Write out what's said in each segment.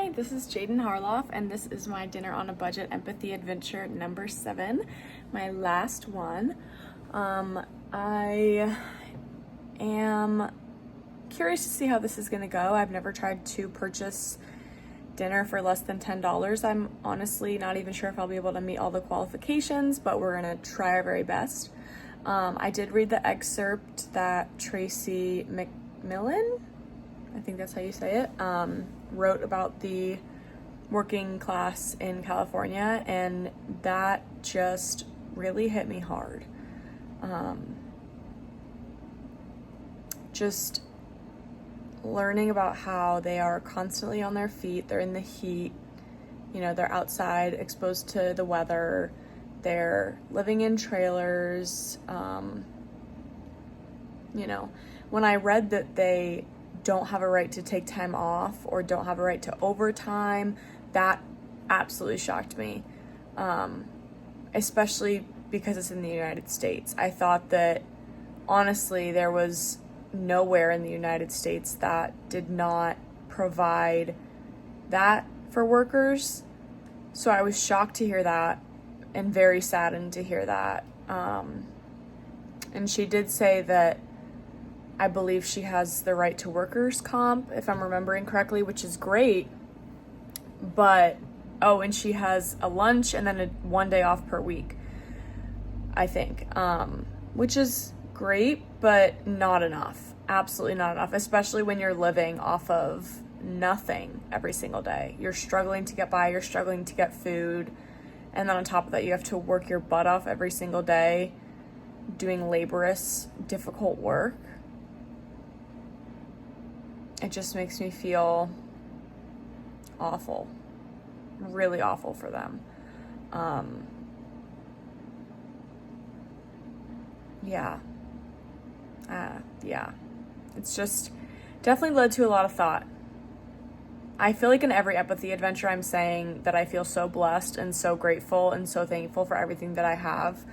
Hi, this is Jaden Harloff, and this is my Dinner on a Budget Empathy Adventure number 7, my last one. I am curious to see how this is going to go. I've never tried to purchase dinner for less than $10. I'm honestly not even sure if I'll be able to meet all the qualifications, but we're going to try our very best. I did read the excerpt that Tracy McMillan, I think that's how you say it, wrote about the working class in California, and that just really hit me hard. Just learning about how they are constantly on their feet, they're in the heat, they're outside exposed to the weather, they're living in trailers. When I read that they don't have a right to take time off or don't have a right to overtime, that absolutely shocked me, especially because it's in the United States. I thought that honestly there was nowhere in the United States that did not provide that for workers. So I was shocked to hear that and very saddened to hear that. And she did say that I believe she has the right to workers' comp, if I'm remembering correctly, which is great. But, and she has a lunch and then one day off per week, I think, which is great, but not enough. Absolutely not enough, especially when you're living off of nothing every single day. You're struggling to get by, you're struggling to get food, and then on top of that, you have to work your butt off every single day doing laborious, difficult work. It just makes me feel awful, really awful for them. It's just definitely led to a lot of thought. I feel like in every empathy adventure I'm saying that I feel so blessed and so grateful and so thankful for everything that I have.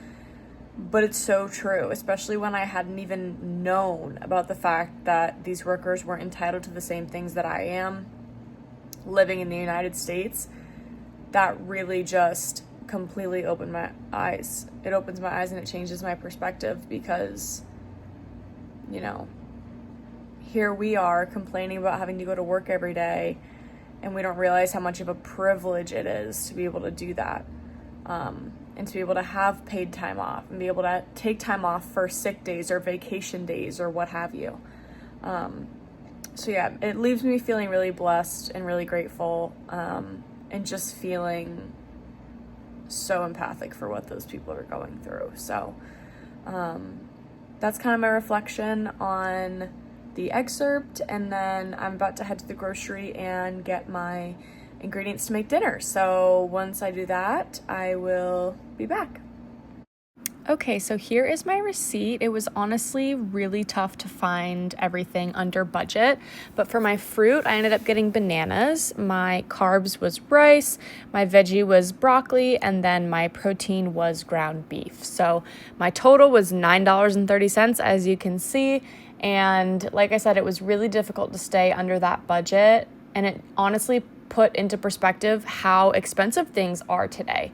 But it's so true, especially when I hadn't even known about the fact that these workers weren't entitled to the same things that I am living in the United States. That really just completely opened my eyes. It opens my eyes and it changes my perspective because, here we are complaining about having to go to work every day, and we don't realize how much of a privilege it is to be able to do that. And to be able to have paid time off and be able to take time off for sick days or vacation days or what have you. It leaves me feeling really blessed and really grateful, and just feeling so empathic for what those people are going through. So that's kind of my reflection on the excerpt, and then I'm about to head to the grocery and get my ingredients to make dinner. So once I do that, I will be back. Okay, so here is my receipt. It was honestly really tough to find everything under budget, but for my fruit, I ended up getting bananas. My carbs was rice, my veggie was broccoli, and then my protein was ground beef. So my total was $9.30, as you can see, and like I said, it was really difficult to stay under that budget, and it honestly put into perspective how expensive things are today.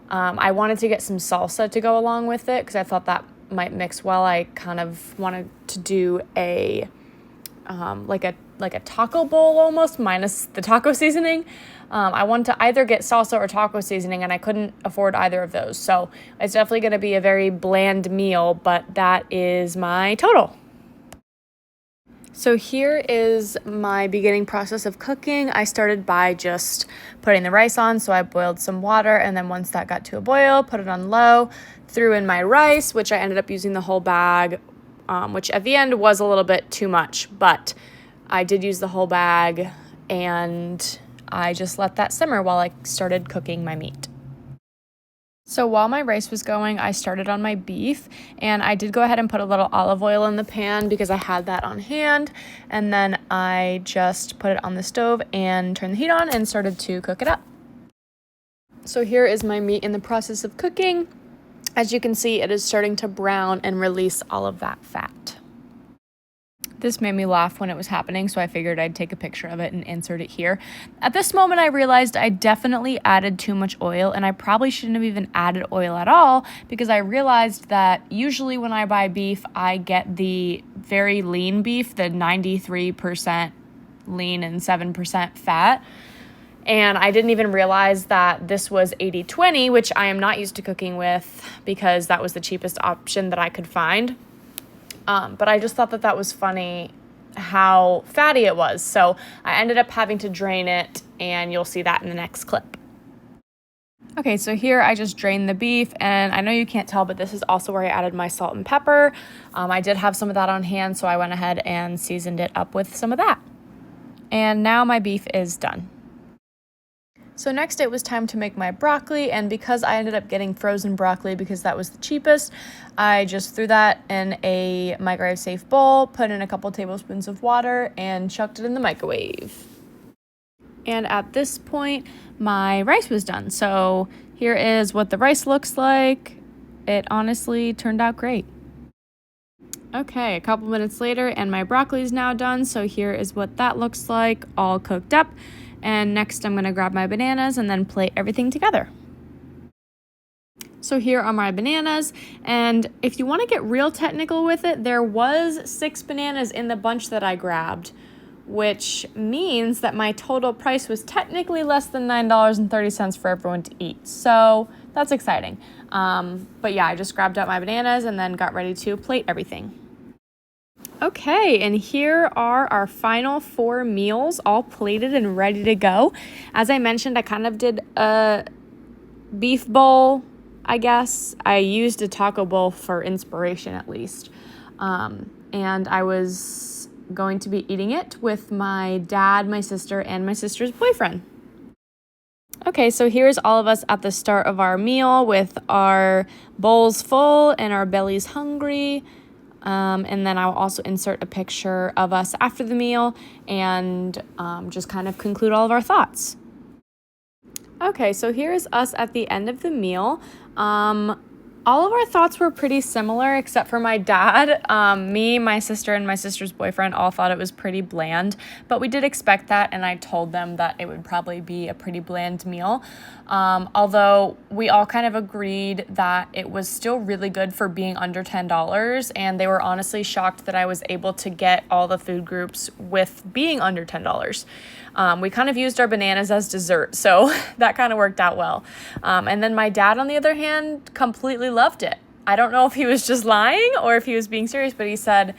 I wanted to get some salsa to go along with it because I thought that might mix well. I kind of wanted to do a like a taco bowl almost minus the taco seasoning. I wanted to either get salsa or taco seasoning, and I couldn't afford either of those. So it's definitely going to be a very bland meal, but that is my total. So here is my beginning process of cooking. I started by just putting the rice on, so I boiled some water, and then once that got to a boil, put it on low, threw in my rice, which I ended up using the whole bag, which at the end was a little bit too much, but I did use the whole bag, and I just let that simmer while I started cooking my meat. So while my rice was going, I started on my beef, and I did go ahead and put a little olive oil in the pan because I had that on hand, and then I just put it on the stove and turned the heat on and started to cook it up. So here is my meat in the process of cooking. As you can see, it is starting to brown and release all of that fat. This made me laugh when it was happening, so I figured I'd take a picture of it and insert it here. At this moment, I realized I definitely added too much oil, and I probably shouldn't have even added oil at all, because I realized that usually when I buy beef, I get the very lean beef, the 93% lean and 7% fat. And I didn't even realize that this was 80-20, which I am not used to cooking with because that was the cheapest option that I could find. But I just thought that that was funny how fatty it was. So I ended up having to drain it, and you'll see that in the next clip. Okay, so here I just drained the beef, and I know you can't tell, but this is also where I added my salt and pepper. I did have some of that on hand, so I went ahead and seasoned it up with some of that. And now my beef is done. So next it was time to make my broccoli, and because I ended up getting frozen broccoli because that was the cheapest, I just threw that in a microwave safe bowl, put in a couple tablespoons of water, and chucked it in the microwave. And at this point, my rice was done. So here is what the rice looks like. It honestly turned out great. Okay, a couple minutes later, and my broccoli is now done. So here is what that looks like, all cooked up. And next I'm going to grab my bananas and then plate everything together. So here are my bananas, and if you want to get real technical with it, there was 6 bananas in the bunch that I grabbed, which means that my total price was technically less than $9.30 for everyone to eat. So that's exciting. But yeah, I just grabbed up my bananas and then got ready to plate everything. Okay, and here are our final 4 meals, all plated and ready to go. As I mentioned, I kind of did a beef bowl, I guess. I used a taco bowl for inspiration, at least. And I was going to be eating it with my dad, my sister, and my sister's boyfriend. Okay, so here's all of us at the start of our meal with our bowls full and our bellies hungry. And then I'll also insert a picture of us after the meal and just kind of conclude all of our thoughts. Okay, so here's us at the end of the meal. All of our thoughts were pretty similar except for my dad. Me, my sister, and my sister's boyfriend all thought it was pretty bland, but we did expect that, and I told them that it would probably be a pretty bland meal. Although we all kind of agreed that it was still really good for being under $10, and they were honestly shocked that I was able to get all the food groups with being under $10. We kind of used our bananas as dessert, so that kind of worked out well. And then my dad, on the other hand, completely loved it. I don't know if he was just lying or if he was being serious, but he said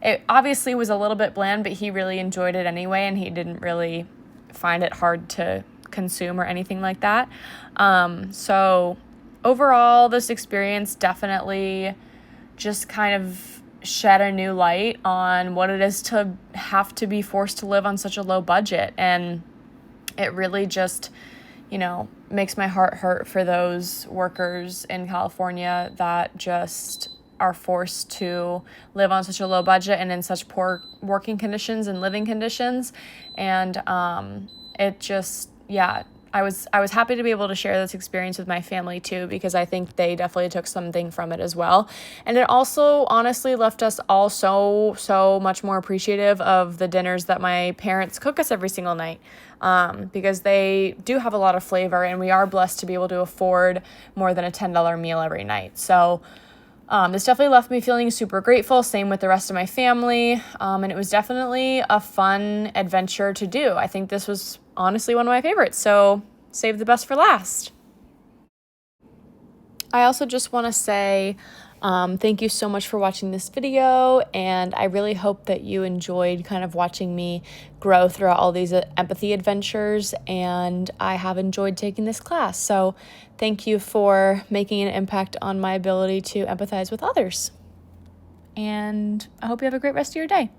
it obviously was a little bit bland, but he really enjoyed it anyway, and he didn't really find it hard to consume or anything like that. So overall, this experience definitely just kind of shed a new light on what it is to have to be forced to live on such a low budget. And it really just, makes my heart hurt for those workers in California that just are forced to live on such a low budget and in such poor working conditions and living conditions. And it just, I was happy to be able to share this experience with my family too, because I think they definitely took something from it as well. And it also honestly left us all so much more appreciative of the dinners that my parents cook us every single night, because they do have a lot of flavor, and we are blessed to be able to afford more than a $10 meal every night. So this definitely left me feeling super grateful, same with the rest of my family, and it was definitely a fun adventure to do. I think this was honestly one of my favorites, so save the best for last. I also just want to say thank you so much for watching this video, and I really hope that you enjoyed kind of watching me grow throughout all these empathy adventures, and I have enjoyed taking this class. So thank you for making an impact on my ability to empathize with others, and I hope you have a great rest of your day.